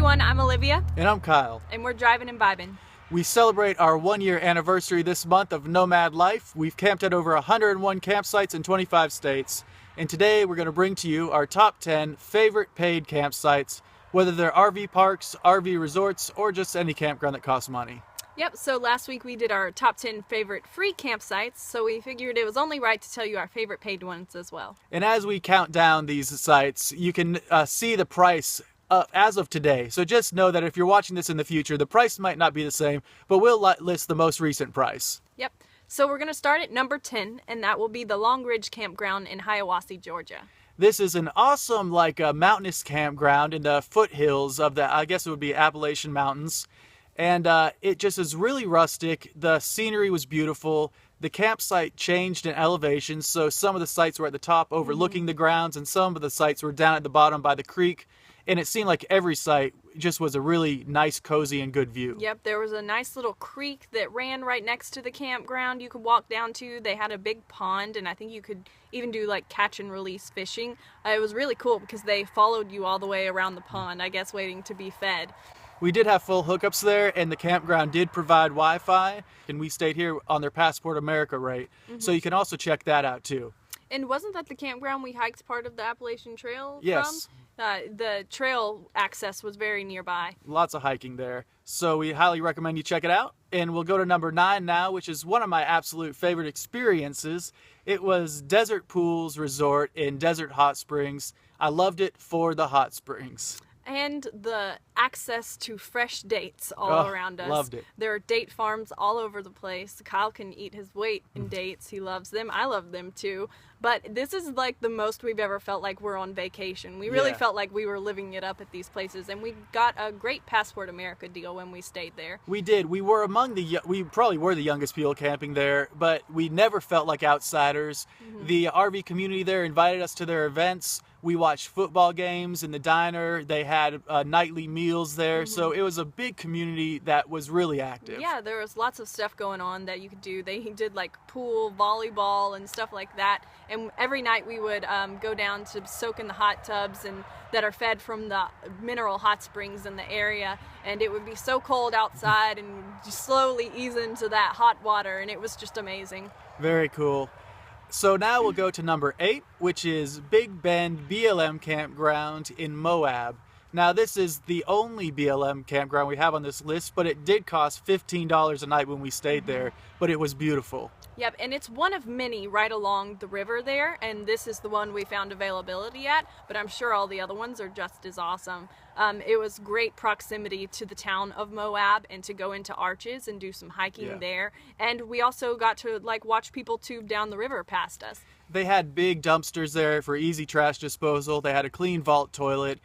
everyone, I'm Olivia. And I'm Kyle. And we're Drivin and Vibin. We celebrate our 1-year anniversary this month of nomad life. We've camped at over 101 campsites in 25 states. And today we're going to bring to you our top 10 favorite paid campsites, whether they're RV parks, RV resorts, or just any campground that costs money. Yep, so last week we did our top 10 favorite free campsites, so we figured it was only right to tell you our favorite paid ones as well. And as we count down these sites, you can see the price as of today. So just know that if you're watching this in the future, the price might not be the same, but we'll list the most recent price. Yep. So we're going to start at number 10, and that will be the Long Ridge Campground in HIAWASSEE, Georgia. This is an awesome, mountainous campground in the foothills of I guess it would be Appalachian Mountains. And it just is really rustic. The scenery was beautiful. The campsite changed in elevation, so some of the sites were at the top overlooking the grounds, and some of the sites were down at the bottom by the creek. And it seemed like every site just was a really nice, cozy, and good view. Yep, there was a nice little creek that ran right next to the campground you could walk down to. They had a big pond, and I think you could even do catch and release fishing. It was really cool because they followed you all the way around the pond, I guess waiting to be fed. We did have full hookups there, and the campground did provide Wi-Fi, and we stayed here on their Passport America rate. So you can also check that out too. And wasn't that the campground we hiked part of the Appalachian Trail Yes. from? The trail access was very nearby. Lots of hiking there. So we highly recommend you check it out. And we'll go to number 9 now, which is one of my absolute favorite experiences. It was Desert Pools Resort in Desert Hot Springs. I loved it for the hot springs. And the access to fresh dates all around us. Loved it. There are date farms all over the place. Kyle can eat his weight in dates. He loves them. I love them too. But this is the most we've ever felt like we're on vacation. We really felt like we were living it up at these places. And we got a great Passport America deal when we stayed there. We did. We were we probably were the youngest people camping there, but we never felt like outsiders. The RV community there invited us to their events. We watched football games in the diner. They had nightly meals there. So it was a big community that was really active. Yeah, there was lots of stuff going on that you could do. They did pool, volleyball, and stuff like that. And every night we would go down to soak in the hot tubs that are fed from the mineral hot springs in the area. And it would be so cold outside and just slowly ease into that hot water. And it was just amazing. Very cool. So now we'll go to number 8, which is Big Bend BLM Campground in MOAB. Now this is the only BLM campground we have on this list, but it did cost $15 a night when we stayed there, but it was beautiful. Yep, and it's one of many right along the river there, and this is the one we found availability at, but I'm sure all the other ones are just as awesome. It was great proximity to the town of MOAB and to go into Arches and do some hiking there, and we also got to watch people tube down the river past us. They had big dumpsters there for easy trash disposal. They had a clean vault toilet.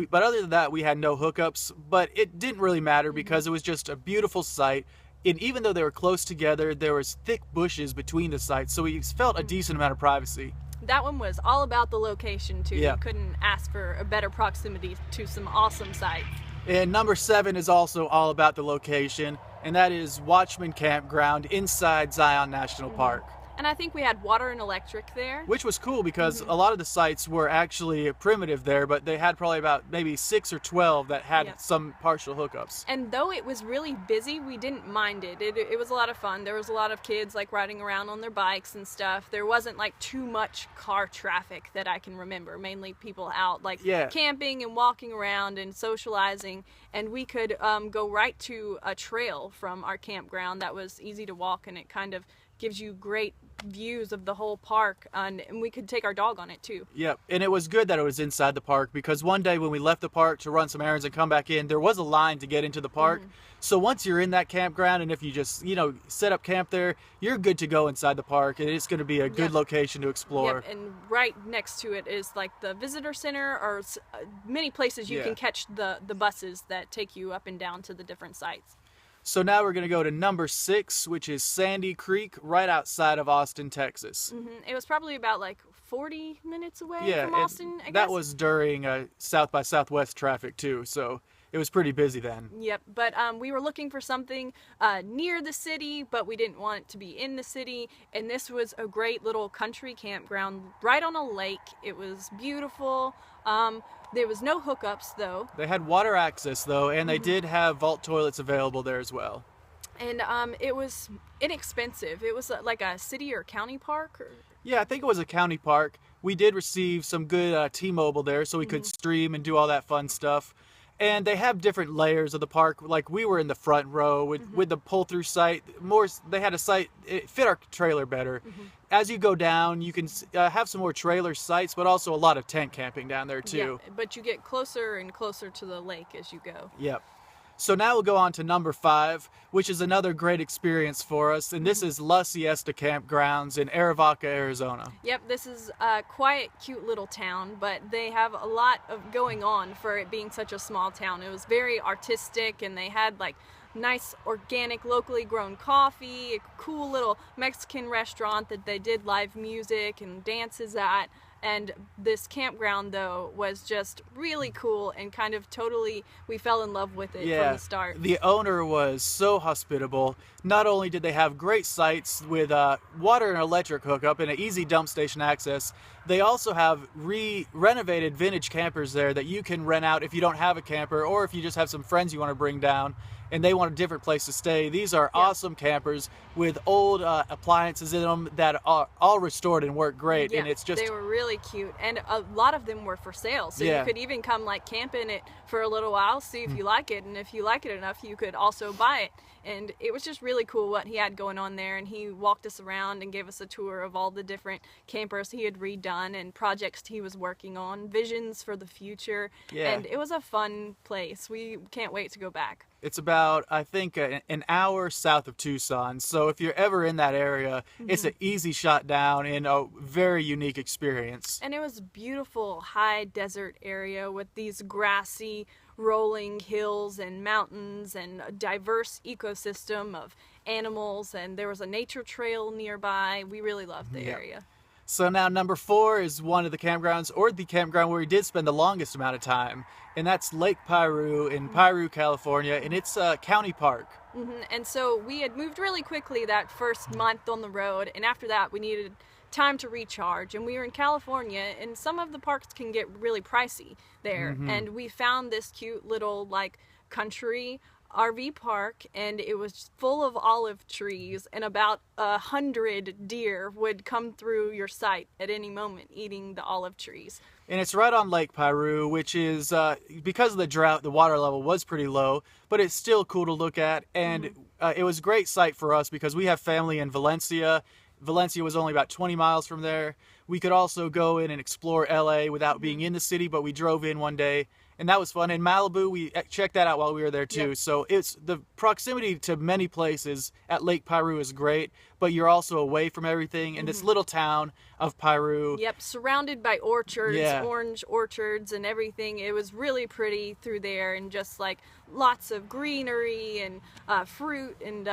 But other than that, we had no hookups, but it didn't really matter because it was just a beautiful site. And even though they were close together, there was thick bushes between the sites, so we felt a decent amount of privacy. That one was all about the location too. Yeah. You couldn't ask for a better proximity to some awesome sites. And number 7 is also all about the location, and that is WATCHMAN Campground inside Zion National Park. And I think we had water and electric there. Which was cool because a lot of the sites were actually primitive there, but they had probably about maybe 6 or 12 that had some partial hookups. And though it was really busy, we didn't mind it. It was a lot of fun. There was a lot of kids riding around on their bikes and stuff. There wasn't too much car traffic that I can remember. Mainly people out camping and walking around and socializing. And we could go right to a trail from our campground that was easy to walk, and it kind of gives you great views of the whole park, and we could take our dog on it too. Yep, and it was good that it was inside the park because one day when we left the park to run some errands and come back in, there was a line to get into the park. So once you're in that campground, and if you just set up camp there, you're good to go inside the park, and it's going to be a good location to explore. Yep, and right next to it is the visitor center, or many places you can catch the buses that take you up and down to the different sites. So now we're going to go to number 6, which is Sandy Creek, right outside of Austin, Texas. It was probably about 40 minutes away from Austin, I guess. That was during South by Southwest traffic too, so it was pretty busy then. Yep, but we were looking for something near the city, but we didn't want it to be in the city, and this was a great little country campground right on a lake. It was beautiful. There was no hookups though. They had water access though, and they did have vault toilets available there as well. And it was inexpensive. It was like a city or county park? Yeah, I think it was a county park. We did receive some good T-Mobile there, so we could stream and do all that fun stuff. And they have different layers of the park. Like, we were in the front row with the pull-through site. They had a site, it fit our trailer better. As you go down, you can have some more trailer sites, but also a lot of tent camping down there too. Yeah, but you get closer and closer to the lake as you go. Yep. So now we'll go on to number 5, which is another great experience for us, and this is La SIESTA Campgrounds in ARIVACA, Arizona. Yep, this is a quiet, cute little town, but they have a lot of going on for it being such a small town. It was very artistic, and they had like nice, organic, locally grown coffee, a cool little Mexican restaurant that they did live music and dances at. And this campground, though, was just really cool and kind of totally, we fell in love with it from the start. The owner was so hospitable. Not only did they have great sites with water and electric hookup and an easy dump station access, they also have renovated vintage campers there that you can rent out if you don't have a camper or if you just have some friends you want to bring down and they want a different place to stay. These are awesome campers with old appliances in them that are all restored and work great. Yeah, and it's just, they were really cute, and a lot of them were for sale, so you could even come like camp in it for a little while, see if you like it, and if you like it enough you could also buy it. And it was just really cool what he had going on there, and he walked us around and gave us a tour of all the different campers he had redone and projects he was working on, visions for the future. And it was a fun place. We can't wait to go back. It's about, I think, an hour south of Tucson. So if you're ever in that area, it's an easy shot down and a very unique experience. And it was a beautiful high desert area with these grassy, rolling hills and mountains and a diverse ecosystem of animals. And there was a nature trail nearby. We really loved the area. So now number 4 is one of the campgrounds, or the campground where we did spend the longest amount of time, and that's Lake PIRU in PIRU, California, and it's a county park. And so we had moved really quickly that first month on the road, and after that we needed time to recharge, and we were in California, and some of the parks can get really pricey there, and we found this cute little like country RV park, and it was full of olive trees, and about 100 deer would come through your sight at any moment eating the olive trees. And it's right on Lake PIRU, which is, because of the drought, the water level was pretty low, but it's still cool to look at, and it was a great site for us because we have family in Valencia. Valencia was only about 20 miles from there. We could also go in and explore LA without being in the city, but we drove in one day, and that was fun. In Malibu, we checked that out while we were there too. So it's the proximity to many places at Lake PIRU is great, but you're also away from everything in this little town of PIRU. Surrounded by orchards, orange orchards and everything. It was really pretty through there, and just like lots of greenery and fruit and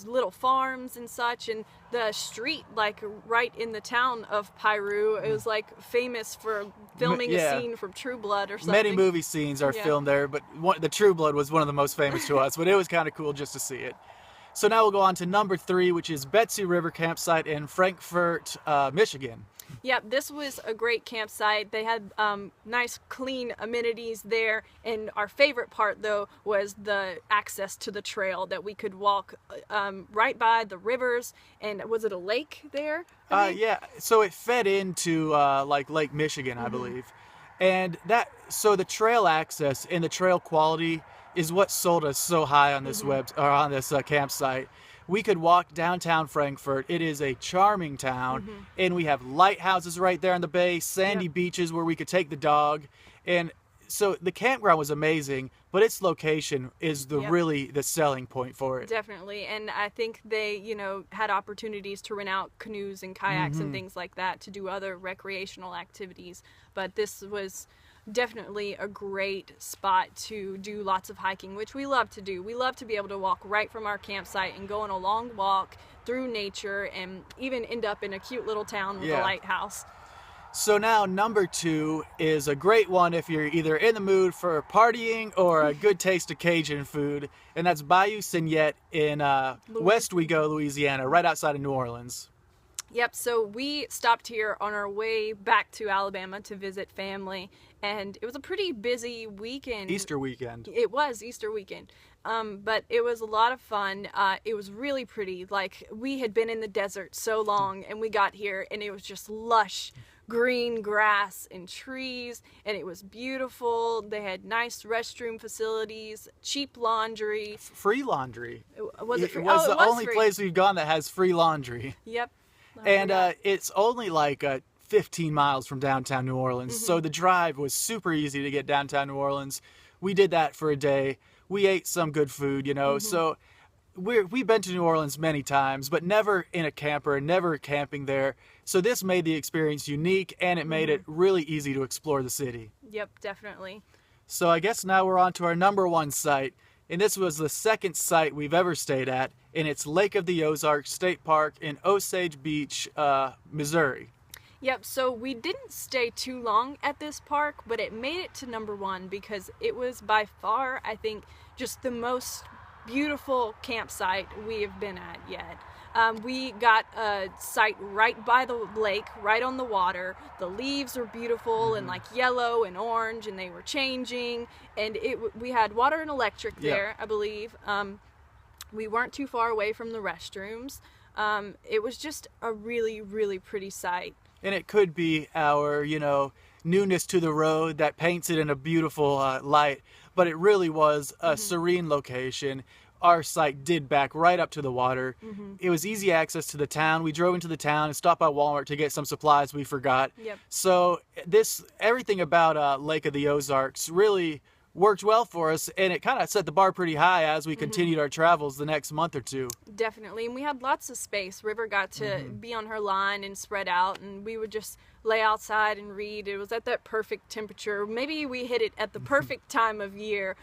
little farms and such. And the street, like right in the town of PIRU, it was like famous for filming a scene from True Blood or something. Many movie scenes are filmed there, but the True Blood was one of the most famous to us, but it was kind of cool just to see it. So now we'll go on to number 3, which is BETSIE River Campsite in Frankfurt, Michigan. Yep, this was a great campsite. They had nice, clean amenities there, and our favorite part, though, was the access to the trail that we could walk right by the rivers. And was it a lake there? Yeah, so it fed into like Lake Michigan, I believe. And so the trail access and the trail quality is what sold us so high on this on this campsite. We could walk downtown Frankfurt. It is a charming town, and we have lighthouses right there on the bay, sandy beaches where we could take the dog. And so the campground was amazing, but its location is really the selling point for it. Definitely, and I think they, had opportunities to rent out canoes and kayaks and things like that to do other recreational activities. But this was definitely a great spot to do lots of hiking, which we love to do. We love to be able to walk right from our campsite and go on a long walk through nature and even end up in a cute little town with a lighthouse. So now number 2 is a great one if you're either in the mood for partying or a good taste of Cajun food, and that's Bayou Signette in West Wego, Louisiana, right outside of New Orleans. Yep, so we stopped here on our way back to Alabama to visit family, and it was a pretty busy weekend. Easter weekend. It was Easter weekend, but it was a lot of fun. It was really pretty. Like, we had been in the desert so long, and we got here, and it was just lush green grass and trees, and it was beautiful. They had nice restroom facilities, cheap laundry. Free laundry. Was it free? It was it the was only free. place we've gone that has free laundry. Yep. And it's only like 15 miles from downtown New Orleans, so the drive was super easy to get downtown New Orleans. We did that for a day. We ate some good food, you know, so we've been to New Orleans many times, but never in a camper, never camping there. So this made the experience unique, and it made it really easy to explore the city. Yep, definitely. So I guess now we're on to our number 1 site, and this was the second site we've ever stayed at, and it's Lake of the Ozarks State Park in Osage Beach, Missouri. Yep, so we didn't stay too long at this park, but it made it to number 1 because it was by far, I think, just the most beautiful campsite we have been at yet. We got a site right by the lake, right on the water. The leaves were beautiful and like yellow and orange, and they were changing. And we had water and electric there, I believe. We weren't too far away from the restrooms. It was just a really, really pretty site. And it could be our, you know, newness to the road that paints it in a beautiful light, but it really was a serene location. Our site did back right up to the water. It was easy access to the town. We drove into the town and stopped by Walmart to get some supplies we forgot. Yep. So everything about Lake of the Ozarks really worked well for us, and it kind of set the bar pretty high as we continued our travels the next month or two. Definitely, and we had lots of space. River got to be on her line and spread out, and we would just lay outside and read. It was at that perfect temperature. Maybe we hit it at the perfect time of year,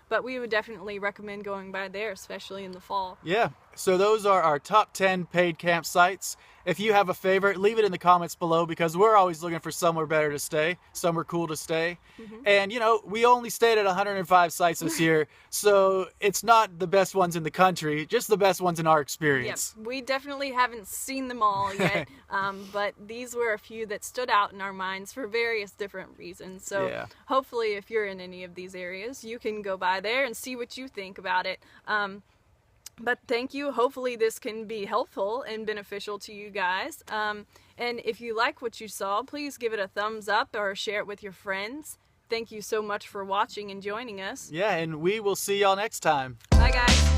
but we would definitely recommend going by there, especially in the fall. Yeah, so those are our top 10 paid campsites. If you have a favorite, leave it in the comments below, because we're always looking for somewhere better to stay, somewhere cool to stay. And, you know, we only stayed at 105 sites this year, so it's not the best ones in the country, just the best ones in our experience. Yep. We definitely haven't seen them all yet, but these were a few that stood out in our minds for various different reasons. So hopefully if you're in any of these areas, you can go by there and see what you think about it. But thank you. Hopefully this can be helpful and beneficial to you guys. And if you like what you saw, please give it a thumbs up or share it with your friends. Thank you so much for watching and joining us. Yeah, and we will see y'all next time. Bye, guys.